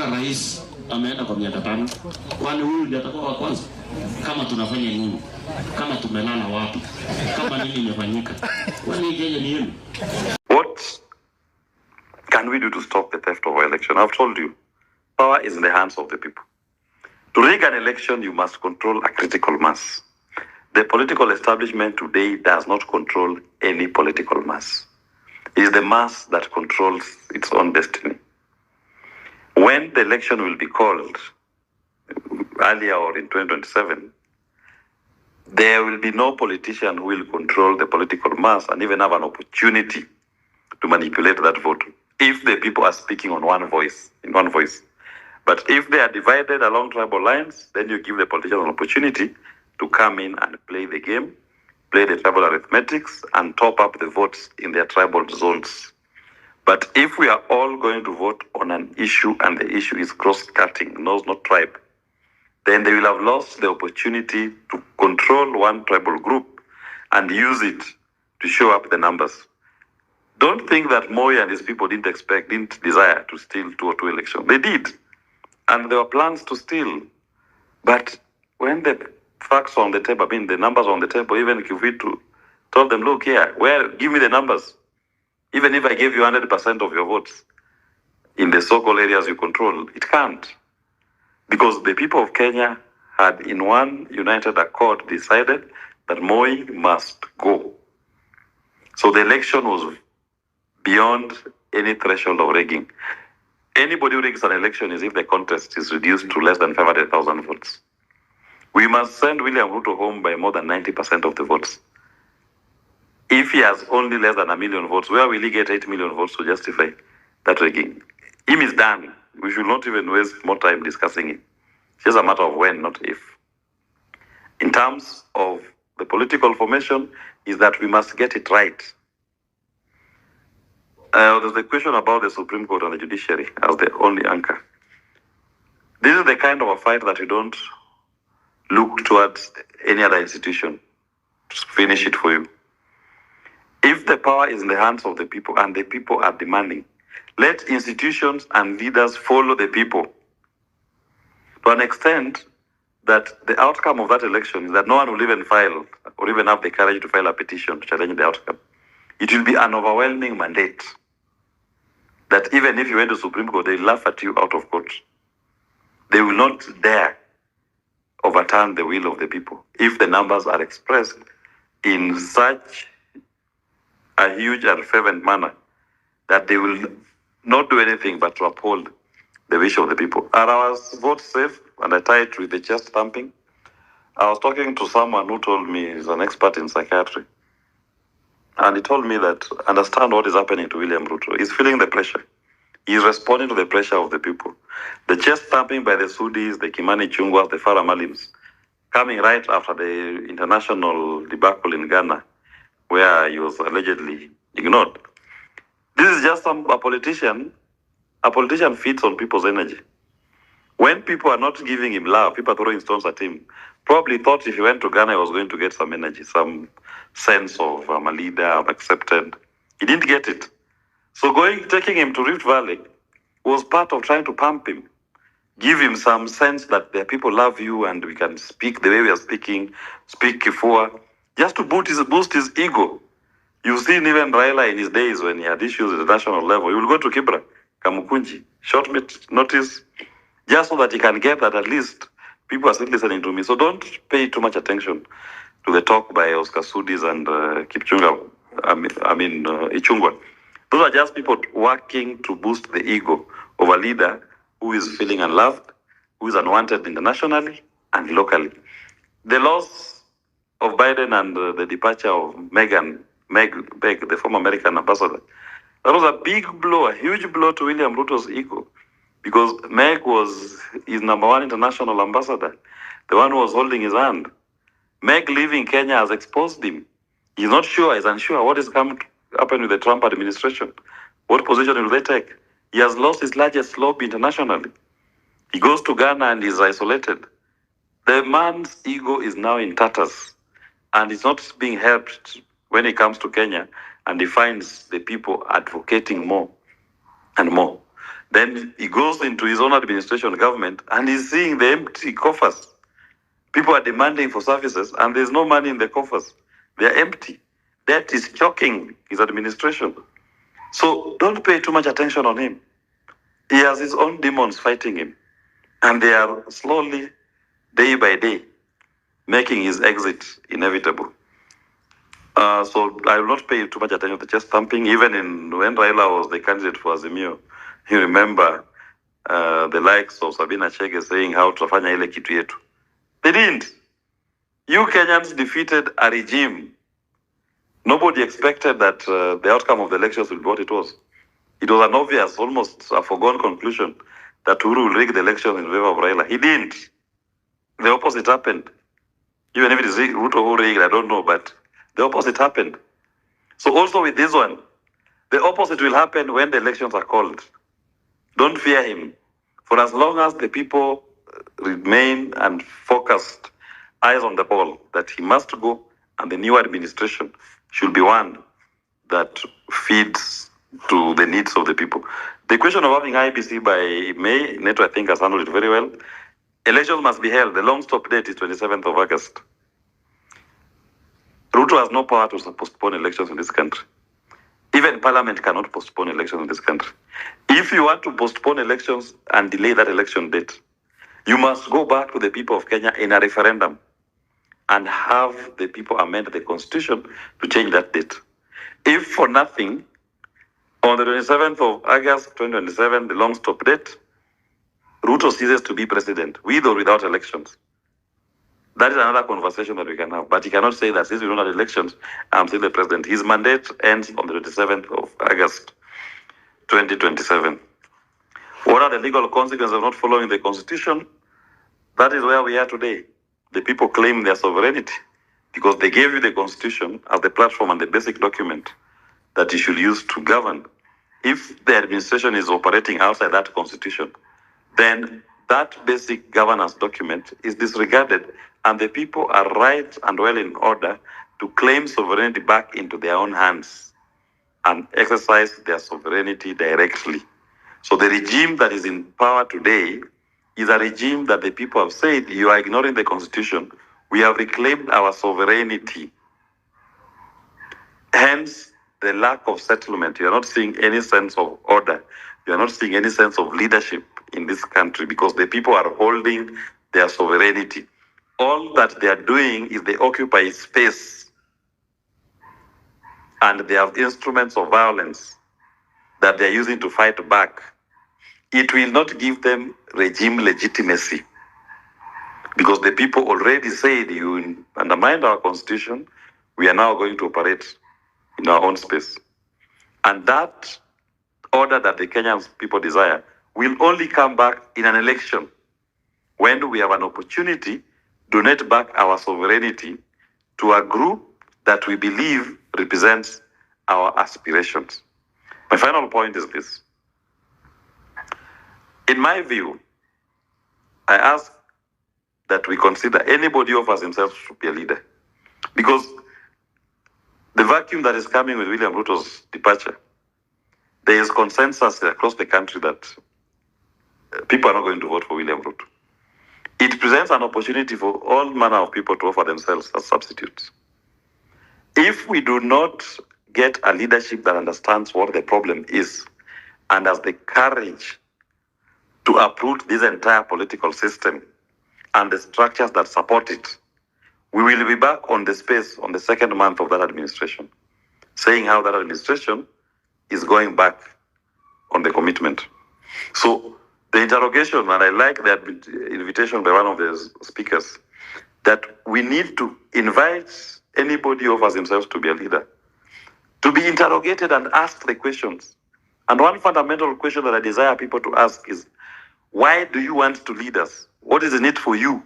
Tunaona rais ameenda kwa miaka 5. Kwani huyu ndiye atakuwa wa kwanza? Kama tunafanya nini? Kama tumelala wapi? Kama nini imefanyika? Kwani Kenya ni yenu? What can we do to stop the theft of our election? I've told you, power is in the hands of the people. To rig an election, you must control a critical mass. The political establishment today does not control any political mass. It is the mass that controls its own destiny. When the election will be called, earlier or in 2027, there will be no politician who will control the political mass and even have an opportunity to manipulate that vote if the people are speaking on one voice, in one voice. But if they are divided along tribal lines, then you give the politician an opportunity to come in and play the game, play the tribal arithmetics, and top up the votes in their tribal zones. But if we are all going to vote on an issue and the issue is cross-cutting, knows not tribe, then they will have lost the opportunity to control one tribal group and use it to show up the numbers. Don't think that Moi and his people didn't desire to steal 202 elections. They did. And there were plans to steal. But when the facts on the table, I mean the numbers on the table, even if we told them, look here, give me the numbers. Even if I gave you 100% of your votes in the so-called areas you control, it can't. Because the people of Kenya had in one united accord decided that Moi must go. So the election was beyond any threshold of rigging. Anybody who rigs an election is if the contest is reduced to less than 500,000 votes. We must send William Ruto home by more than 90% of the votes. If he has only less than 1 million votes, where will he get 8 million votes to justify that rigging? Him is done. We should not even waste more time discussing it. It's just a matter of when, not if. In terms of the political formation, is that we must get it right. There's the question about the Supreme Court and the judiciary as the only anchor. This is the kind of a fight that you don't look towards any other institution to finish it for you. If the power is in the hands of the people and the people are demanding, let institutions and leaders follow the people to an extent that the outcome of that election is that no one will even file or even have the courage to file a petition to challenge the outcome. It will be an overwhelming mandate that even if you went to Supreme Court, they laugh at you out of court. They will not dare overturn the will of the people if the numbers are expressed in such a huge and fervent manner that they will not do anything but to uphold the wish of the people. Are our votes safe? And I tie it with the chest thumping. I was talking to someone who told me he's an expert in psychiatry. And he told me that understand what is happening to William Ruto. He's feeling the pressure. He's responding to the pressure of the people. The chest thumping by the Sudis, the Kimani Chungwas, the Farah Malims, coming right after the international debacle in Ghana, where he was allegedly ignored. This is just a politician. A politician feeds on people's energy. When people are not giving him love, people are throwing stones at him. Probably thought if he went to Ghana, he was going to get some energy, some sense of I'm a leader, I'm accepted. He didn't get it. So taking him to Rift Valley was part of trying to pump him, give him some sense that the people love you and we can speak the way we are speaking, speak Kifua, just to boost his ego. You've seen even Raila in his days when he had issues at the national level. He will go to Kibra, Kamukunji, short notice, just so that he can get that at least people are still listening to me. So don't pay too much attention to the talk by Oscar Sudis and Ichungwa. Those are just people working to boost the ego of a leader who is feeling unloved, who is unwanted internationally and locally. The loss of Biden and the departure of Meg, the former American ambassador, that was a big blow, a huge blow to William Ruto's ego. Because Meg was his #1 international ambassador, the one who was holding his hand. Meg leaving Kenya has exposed him. He's not sure, he's unsure what is going to happen with the Trump administration. What position will they take? He has lost his largest lobby internationally. He goes to Ghana and is isolated. The man's ego is now in tatters. And it's not being helped when he comes to Kenya and he finds the people advocating more and more. Then he goes into his own administration government and he's seeing the empty coffers. People are demanding for services and there's no money in the coffers. They're empty. That is shocking his administration. So don't pay too much attention on him. He has his own demons fighting him. And they are slowly, day by day, making his exit inevitable. So I will not pay too much attention to chest thumping. Even when Raila was the candidate for Azimio, you remember the likes of Sabina Chege saying how tutafanya ile kitu yetu. They didn't. You Kenyans defeated a regime. Nobody expected that the outcome of the elections would be what it was. It was an obvious, almost a foregone conclusion that Uhuru will rig the election in favor of Raila. He didn't. The opposite happened. Even if it is Ruto who rigged, I don't know, but the opposite happened. So also with this one, the opposite will happen when the elections are called. Don't fear him. For as long as the people remain and focused, eyes on the ball, that he must go and the new administration should be one that feeds to the needs of the people. The question of having IBC by May, Neto I think has handled it very well. Elections must be held. The long stop date is 27th of August. Ruto has no power to postpone elections in this country. Even Parliament cannot postpone elections in this country. If you want to postpone elections and delay that election date, you must go back to the people of Kenya in a referendum and have the people amend the constitution to change that date. If for nothing, on the 27th of August 2027, the long stop date, Ruto ceases to be president, with or without elections. That is another conversation that we can have. But he cannot say that since we don't have elections, I'm still the president. His mandate ends on the 27th of August 2027. What are the legal consequences of not following the constitution? That is where we are today. The people claim their sovereignty because they gave you the constitution as the platform and the basic document that you should use to govern. If the administration is operating outside that constitution, then that basic governance document is disregarded and the people are right and well in order to claim sovereignty back into their own hands and exercise their sovereignty directly. So the regime that is in power today is a regime that the people have said, you are ignoring the constitution. We have reclaimed our sovereignty. Hence, the lack of settlement. You are not seeing any sense of order. You are not seeing any sense of leadership in this country because the people are holding their sovereignty. All that they are doing is they occupy space and they have instruments of violence that they are using to fight back. It will not give them regime legitimacy because the people already said you undermined our constitution. We are now going to operate in our own space. And that order that the Kenyan people desire will only come back in an election when we have an opportunity to donate back our sovereignty to a group that we believe represents our aspirations. My final point is this. In my view, I ask that we consider anybody who offers himself to be a leader. Because the vacuum that is coming with William Ruto's departure, there is consensus across the country that people are not going to vote for William Ruto. It presents an opportunity for all manner of people to offer themselves as substitutes. If we do not get a leadership that understands what the problem is and has the courage to uproot this entire political system and the structures that support it, we will be back on the space on the second month of that administration, saying how that administration is going back on the commitment. So the interrogation, and I like that invitation by one of the speakers, that we need to invite anybody who offers himself to be a leader to be interrogated and ask the questions. And one fundamental question that I desire people to ask is, why do you want to lead us? What is in it for you?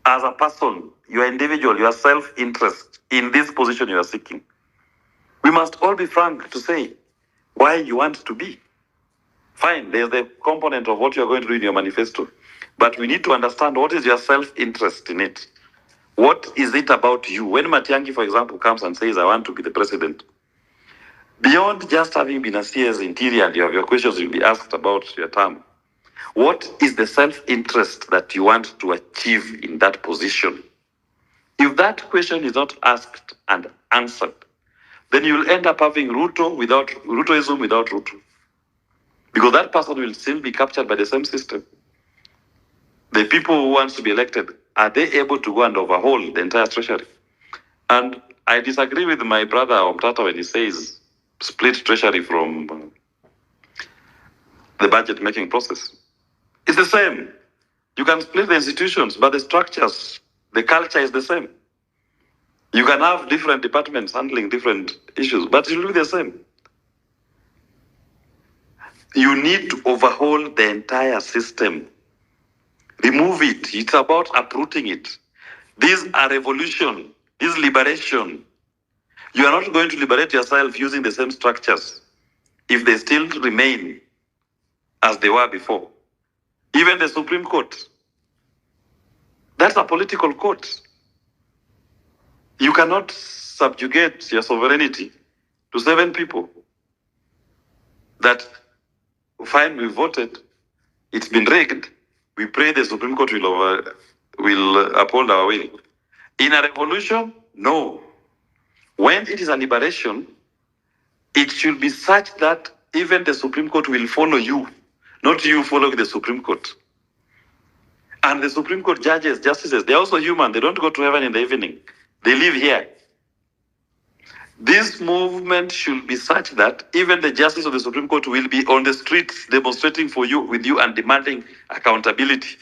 As a person, your individual, your self-interest in this position you are seeking. We must all be frank to say why you want to be. Fine, there's the component of what you're going to do in your manifesto. But we need to understand what is your self-interest in it. What is it about you? When Matiang'i, for example, comes and says, I want to be the president, Beyond just having been a CS interior and your questions will be asked about your term, what is the self-interest that you want to achieve in that position? If that question is not asked and answered, then you'll end up having Rutoism without Ruto. Because that person will still be captured by the same system. The people who want to be elected, are they able to go and overhaul the entire treasury? And I disagree with my brother Omtata when he says split treasury from the budget making process. It's the same. You can split the institutions, but the structures, the culture is the same. You can have different departments handling different issues, but it will be the same. You need to overhaul the entire system. Remove it. It's about uprooting it. These are revolution. This is liberation. You are not going to liberate yourself using the same structures if they still remain as they were before. Even the Supreme Court, that's a political court. You cannot subjugate your sovereignty to 7 people that, fine, we voted, it's been rigged, we pray the Supreme Court will uphold our will. In a revolution, no. When it is a liberation, it should be such that even the Supreme Court will follow you, not you following the Supreme Court. And the Supreme Court judges, justices, they're also human. They don't go to heaven in the evening. They live here. This movement should be such that even the justice of the Supreme Court will be on the streets demonstrating with you and demanding accountability,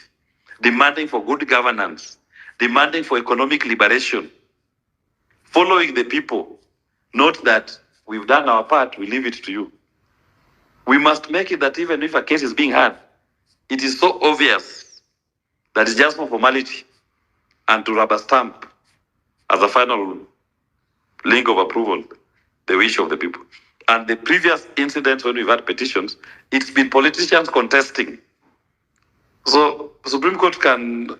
demanding for good governance, demanding for economic liberation, following the people. Not that we've done our part, we leave it to you. We must make it that even if a case is being heard, it is so obvious that it's just for formality and to rubber stamp as a final link of approval the wish of the people. And the previous incidents when we've had petitions, it's been politicians contesting. So the Supreme Court can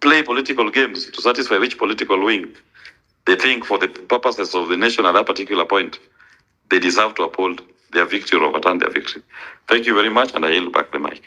play political games to satisfy which political wing they think for the purposes of the nation at that particular point, they deserve to uphold their victory or overturn their victory. Thank you very much, and I yield back the mic.